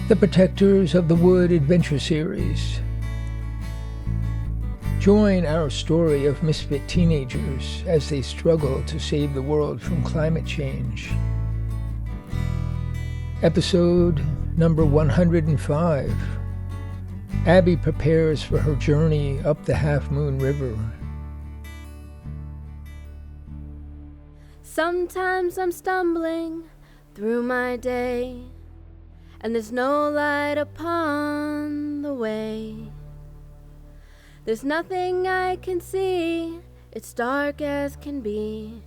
the protectors of the Wood Adventure Series. Join our story of misfit teenagers as they struggle to save the world from climate change. Episode number 105. Abby prepares for her journey up the Half Moon River. Sometimes I'm stumbling through my day, and there's no light upon the way. There's nothing I can see, it's dark as can be.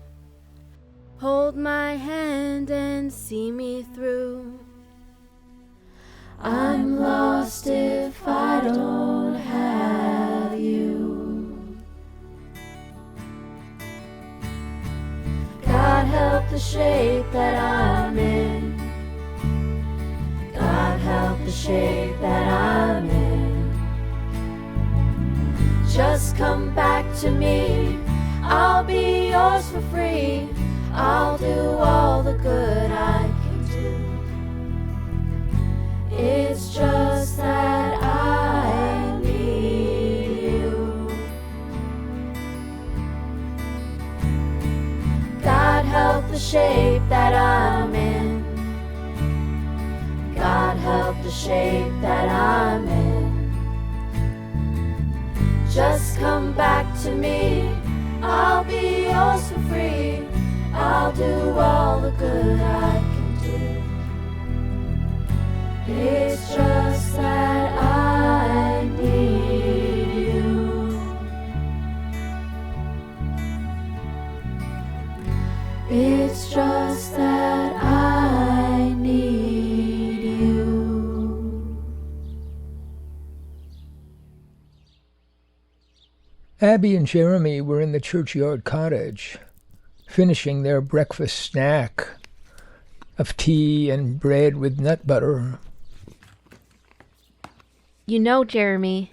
Hold my hand and see me through. I'm lost if I don't have you. God help the shape that I'm in. God help the shape that I'm in. Just come back to me, I'll be yours for free. I'll do all the good I can do. It's just that I need you. God help the shape that I'm in. God help the shape that I'm in. Just come back to me, I'll be yours for free. I'll do all the good I can do. It's just that I need you. It's just that I need you. Abby and Jeremy were in the churchyard cottage, finishing their breakfast snack of tea and bread with nut butter. You know, Jeremy,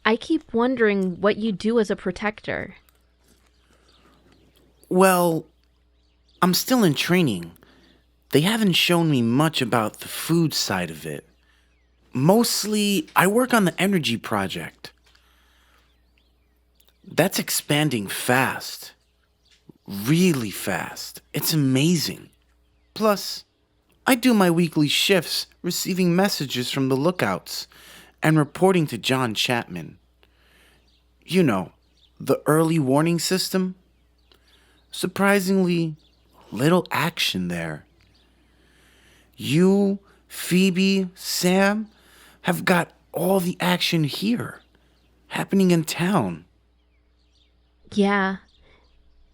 I keep wondering what you do as a protector. Well, I'm still in training. They haven't shown me much about the food side of it. Mostly, I work on the energy project. That's expanding fast. Really fast. It's amazing. Plus, I do my weekly shifts receiving messages from the lookouts and reporting to John Chapman. You know, the early warning system. Surprisingly, little action there. You, Phoebe, Sam have got all the action here, happening in town. Yeah.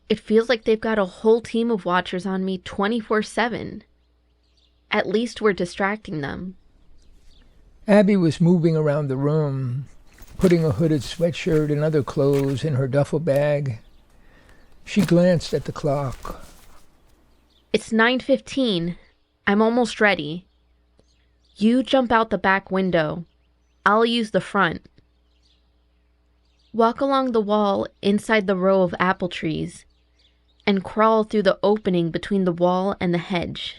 It feels like they've got a whole team of watchers on me 24/7. At least we're distracting them. Abby was moving around the room, putting a hooded sweatshirt and other clothes in her duffel bag. She glanced at the clock. It's 9:15. I'm almost ready. You jump out the back window. I'll use the front. Walk along the wall inside the row of apple trees and crawl through the opening between the wall and the hedge.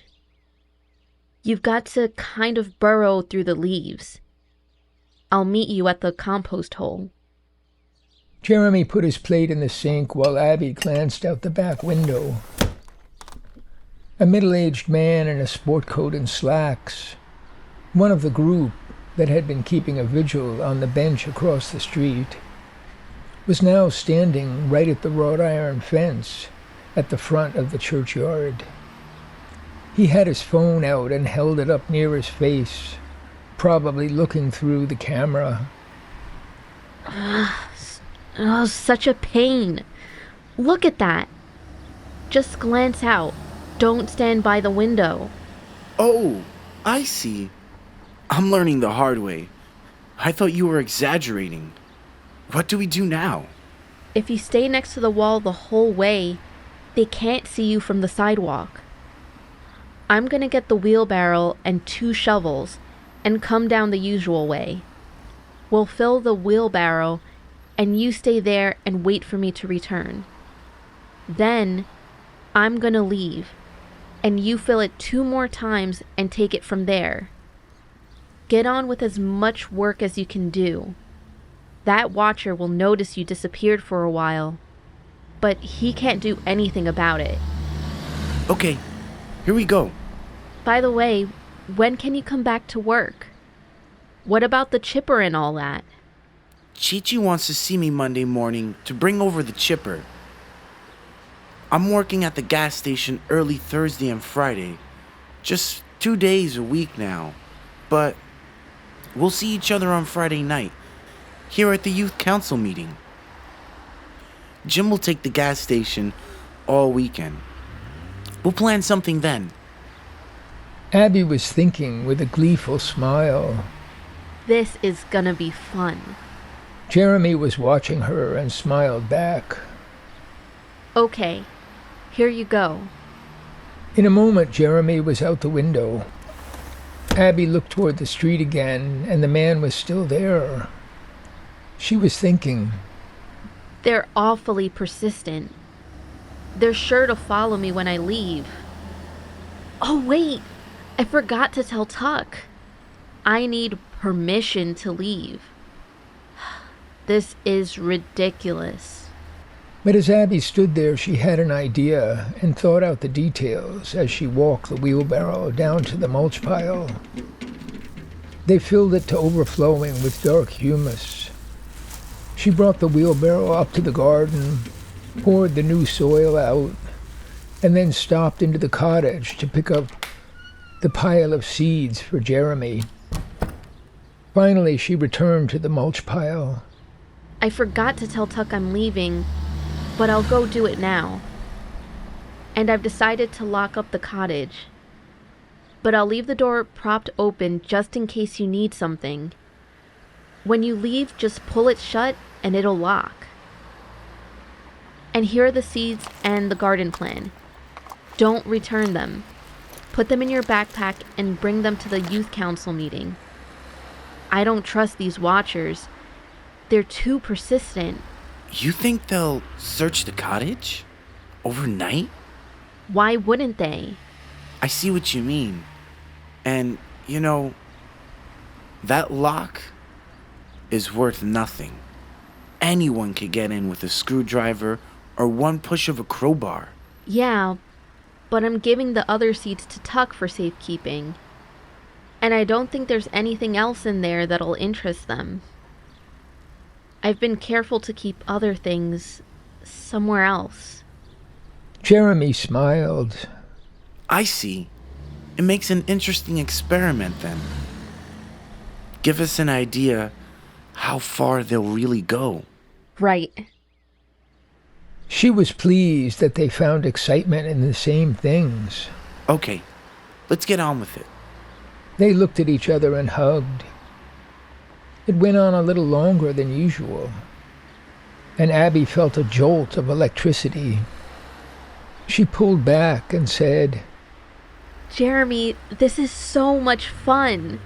You've got to kind of burrow through the leaves. I'll meet you at the compost hole. Jeremy put his plate in the sink while Abby glanced out the back window. A middle-aged man in a sport coat and slacks, one of the group that had been keeping a vigil on the bench across the street, was now standing right at the wrought iron fence at the front of the churchyard. He had his phone out and held it up near his face, probably looking through the camera. Oh, such a pain. Look at that. Just glance out. Don't stand by the window. Oh, I see. I'm learning the hard way. I thought you were exaggerating. What do we do now? If you stay next to the wall the whole way, they can't see you from the sidewalk. I'm gonna get the wheelbarrow and 2 shovels and come down the usual way. We'll fill the wheelbarrow and you stay there and wait for me to return. Then, I'm gonna leave, and you fill it 2 more times and take it from there. Get on with as much work as you can do. That watcher will notice you disappeared for a while, but he can't do anything about it. Okay, here we go. By the way, when can you come back to work? What about the chipper and all that? Chi-Chi wants to see me Monday morning to bring over the chipper. I'm working at the gas station early Thursday and Friday. Just 2 days a week now. But we'll see each other on Friday night, here at the youth council meeting. Jim will take the gas station all weekend. We'll plan something then. Abby was thinking with a gleeful smile. This is gonna be fun. Jeremy was watching her and smiled back. Okay, here you go. In a moment, Jeremy was out the window. Abby looked toward the street again, and the man was still there. She was thinking, They're awfully persistent. They're sure to follow me when I leave. Oh wait, I forgot to tell Tuck. I need permission to leave. This is ridiculous. but as Abby stood there, she had an idea and thought out the details as she walked the wheelbarrow down to the mulch pile. They filled it to overflowing with dark humus. She brought the wheelbarrow up to the garden, poured the new soil out, and then stopped into the cottage to pick up the pile of seeds for Jeremy. Finally, she returned to the mulch pile. I forgot to tell Tuck I'm leaving, but I'll go do it now. And I've decided to lock up the cottage. But I'll leave the door propped open just in case you need something. When you leave, just pull it shut and it'll lock. And here are the seeds and the garden plan. Don't return them. Put them in your backpack and bring them to the youth council meeting. I don't trust these watchers. They're too persistent. You think they'll search the cottage? Overnight? Why wouldn't they? I see what you mean. And, you know, that lock is worth nothing. Anyone could get in with a screwdriver or one push of a crowbar. Yeah, but I'm giving the other seeds to Tuck for safekeeping. And I don't think there's anything else in there that'll interest them. I've been careful to keep other things somewhere else. Jeremy smiled. I see. It makes an interesting experiment then. Give us an idea how far they'll really go. Right. She was pleased that they found excitement in the same things. Okay, let's get on with it. They looked at each other and hugged. It went on a little longer than usual, and Abby felt a jolt of electricity. She pulled back and said, Jeremy, this is so much fun.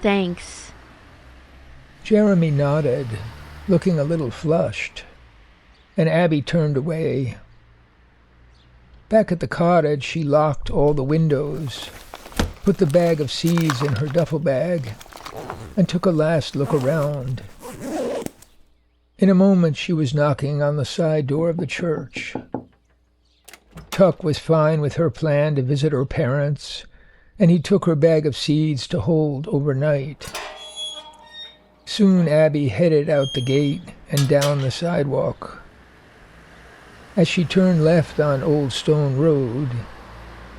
Thanks. Jeremy nodded, looking a little flushed, and Abby turned away. Back at the cottage, she locked all the windows, put the bag of seeds in her duffel bag, and took a last look around. In a moment, she was knocking on the side door of the church. Tuck was fine with her plan to visit her parents, and he took her bag of seeds to hold overnight. Soon Abby headed out the gate and down the sidewalk. As she turned left on Old Stone Road,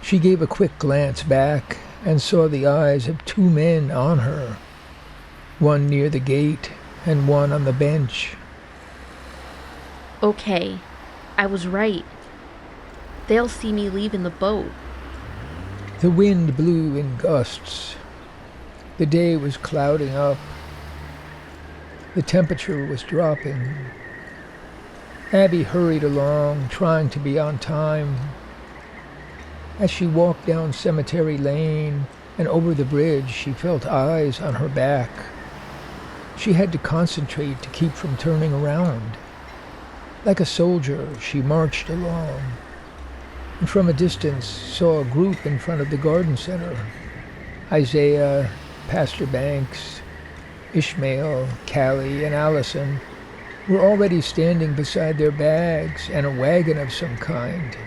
she gave a quick glance back and saw the eyes of two men on her, one near the gate and one on the bench. Okay, I was right. They'll see me leave in the boat. The wind blew in gusts. The day was clouding up. The temperature was dropping. Abby hurried along, trying to be on time. As she walked down Cemetery Lane and over the bridge, she felt eyes on her back. She had to concentrate to keep from turning around. Like a soldier, she marched along, and from a distance saw a group in front of the garden center. Isaiah, Pastor Banks, Ishmael, Cali, and Alison were already standing beside their bags and a wagon of some kind.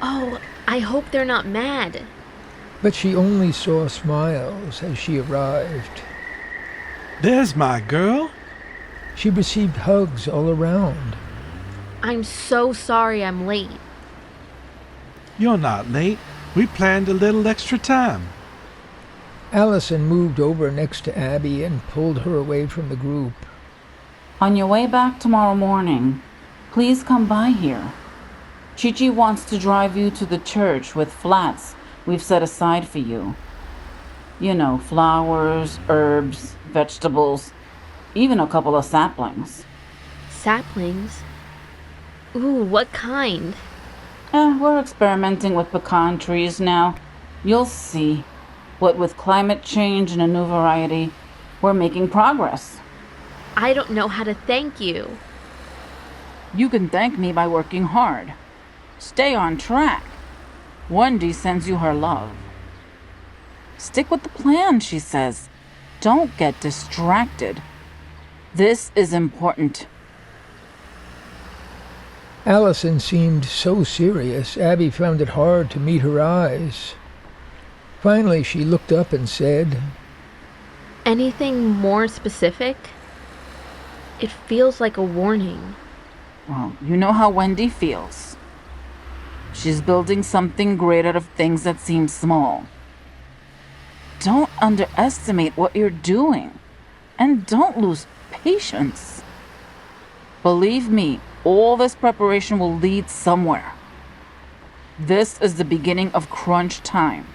Oh, I hope they're not mad. But she only saw smiles as she arrived. There's my girl. She received hugs all around. I'm so sorry I'm late. You're not late. We planned a little extra time. Alison moved over next to Abby and pulled her away from the group. On your way back tomorrow morning, please come by here. Chichi wants to drive you to the church with flats we've set aside for you. You know, flowers, herbs, vegetables, even a couple of saplings. Saplings? Ooh, what kind? We're experimenting with pecan trees now. You'll see. What with climate change and a new variety, we're making progress. I don't know how to thank you. You can thank me by working hard. Stay on track. Wendy sends you her love. Stick with the plan, she says. Don't get distracted. This is important. Alison seemed so serious, Abby found it hard to meet her eyes. Finally, she looked up and said, Anything more specific? It feels like a warning. Well, you know how Wendy feels. She's building something great out of things that seem small. Don't underestimate what you're doing. And don't lose patience. Believe me, all this preparation will lead somewhere. This is the beginning of crunch time.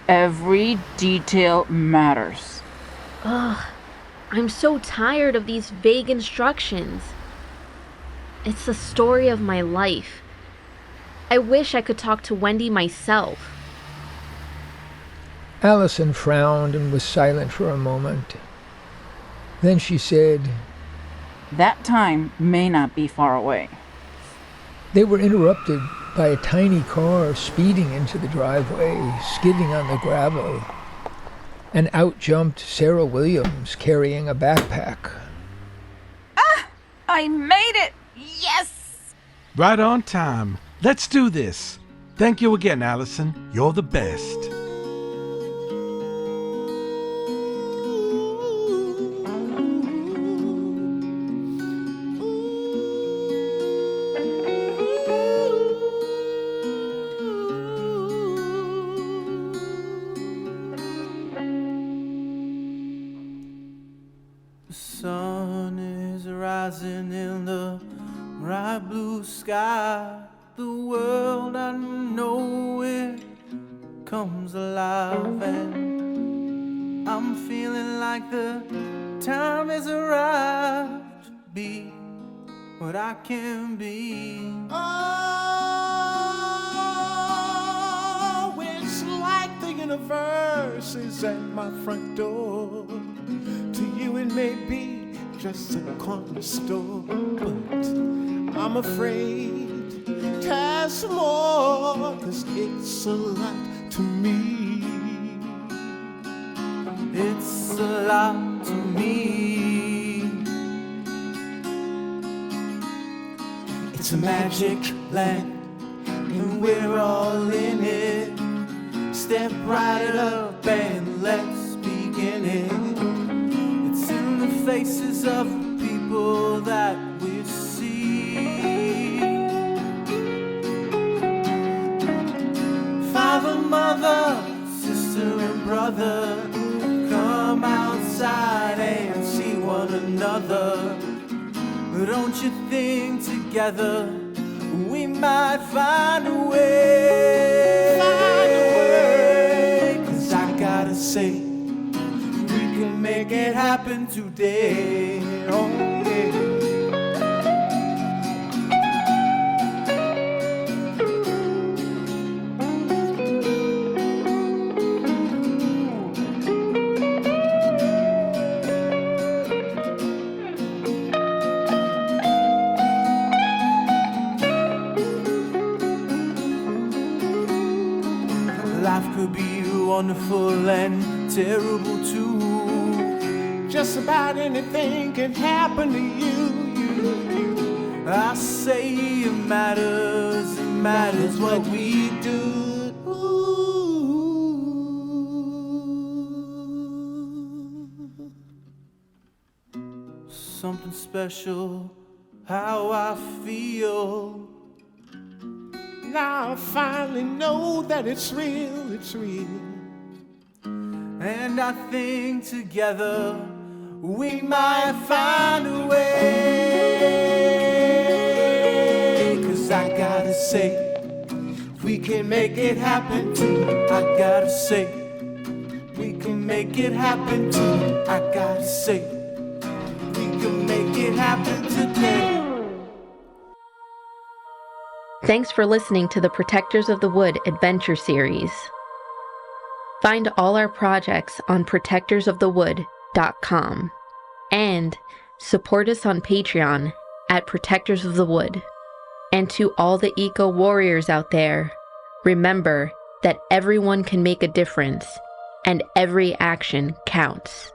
Every detail matters. Ugh, I'm so tired of these vague instructions. It's the story of my life. I wish I could talk to Wendy myself. Alison frowned and was silent for a moment. Then she said, That time may not be far away. They were interrupted by a tiny car speeding into the driveway, skidding on the gravel. And out jumped Sarah Williams carrying a backpack. I made it! Yes! Right on time. Let's do this. Thank you again, Alison. You're the best. The sun is rising in the bright blue sky. The world I know it comes alive, and I'm feeling like the time has arrived to be what I can be. Oh, it's like the universe is at my front door. To you it may be just a corner store, but I'm afraid there's more, 'cause it's a lot to me. It's a lot to me. It's a magic land, and we're all in it. Step right up and let's begin it. It's in the faces of the people that we see. Father, mother, sister, and brother, come outside and see one another. Don't you think together we might find a way? 'Cause I gotta say, we can make it happen today. Oh yeah. Life could be wonderful and terrible too. Just about anything can happen to you. I say it matters what we do. Ooh. Something special, how I feel. Now I finally know that it's real, it's real. And I think together we might find a way. 'Cause I gotta say, we can make it happen too. I gotta say, we can make it happen too. I gotta say, we can make it happen today. Thanks for listening to the Protectors of the Wood Adventure Series. Find all our projects on protectorsofthewood.com and support us on Patreon at Protectors of the Wood. And to all the eco warriors out there, remember that everyone can make a difference and every action counts.